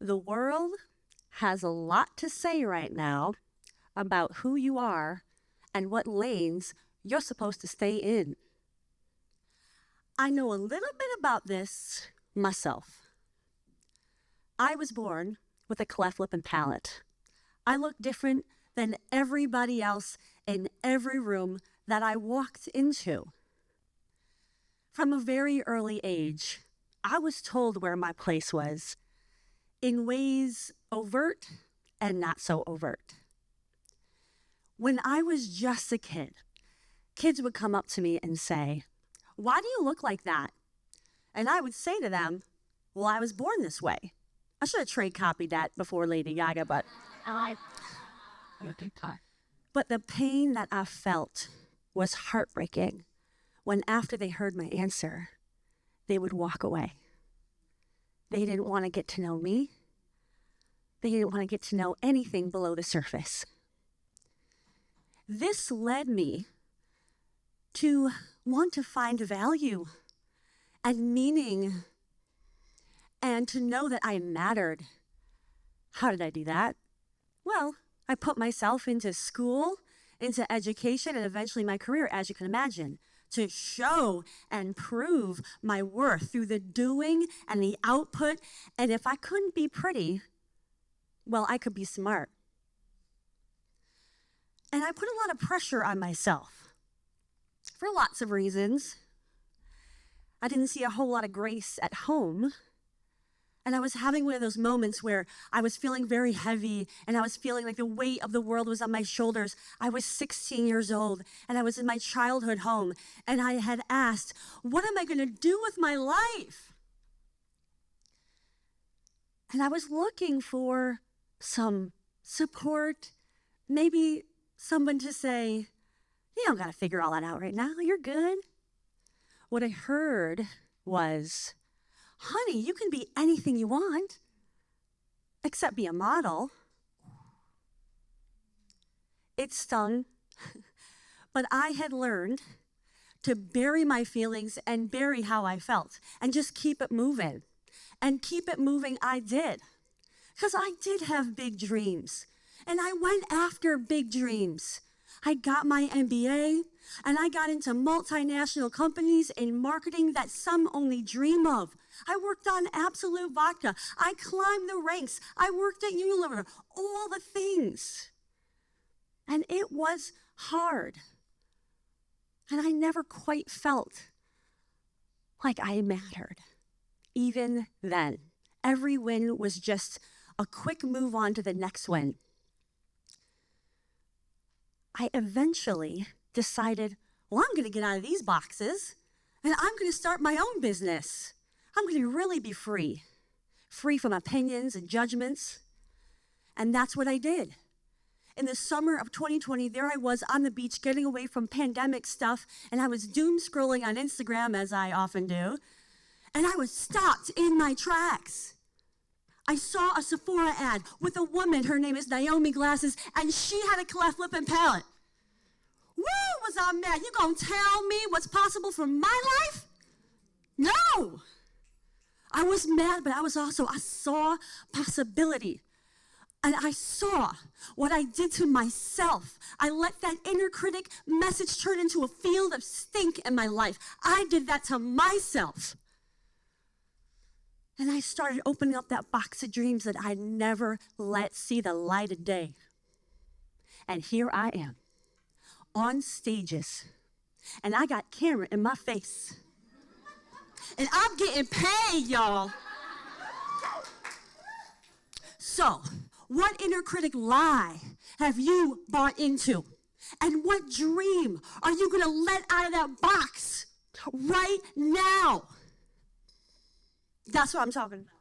The world has a lot to say right now about who you are and what lanes you're supposed to stay in. I know a little bit about this myself. I was born with a cleft lip and palate. I look different than everybody else in every room that I walked into. From a very early age, I was told where my place was, in ways overt and not so overt. When I was just a kid, kids would come up to me and say, "Why do you look like that?" And I would say to them, "Well, I was born this way." I should have trade copied that before Lady Gaga, but the pain that I felt was heartbreaking when after they heard my answer, they would walk away. They didn't want to get to know me. They didn't want to get to know anything below the surface. This led me to want to find value and meaning and to know that I mattered. How did I do that? Well, I put myself into school, into education, and eventually my career, as you can imagine, to show and prove my worth through the doing and the output. And if I couldn't be pretty, well, I could be smart. And I put a lot of pressure on myself for lots of reasons. I didn't see a whole lot of grace at home. And I was having one of those moments where I was feeling very heavy and I was feeling like the weight of the world was on my shoulders. I was 16 years old and I was in my childhood home and I had asked, what am I going to do with my life? And I was looking for some support, maybe someone to say, "You don't got to figure all that out right now. You're good." What I heard was, "Honey, you can be anything you want, except be a model." It stung, but I had learned to bury my feelings and bury how I felt and just keep it moving. And keep it moving I did, because I did have big dreams, and I went after big dreams. I got my MBA, and I got into multinational companies in marketing that some only dream of. I worked on Absolute Vodka. I climbed the ranks. I worked at Unilever, all the things. And it was hard. And I never quite felt like I mattered. Even then, every win was just a quick move on to the next win. I eventually decided, well, I'm going to get out of these boxes and I'm going to start my own business. I'm going to really be free from opinions and judgments. And that's what I did. In the summer of 2020, there I was on the beach getting away from pandemic stuff, and I was doom scrolling on Instagram, as I often do, and I was stopped in my tracks. I saw a Sephora ad with a woman, her name is Naomi Glasses, and she had a cleft lip and palate. Woo, was I mad. You gonna tell me what's possible for my life? No. I was mad, but I saw possibility. And I saw what I did to myself. I let that inner critic message turn into a field of stink in my life. I did that to myself. And I started opening up that box of dreams that I never let see the light of day. And here I am, on stages, and I got camera in my face. And I'm getting paid, y'all. So, what inner critic lie have you bought into? And what dream are you gonna let out of that box right now? That's what I'm talking about.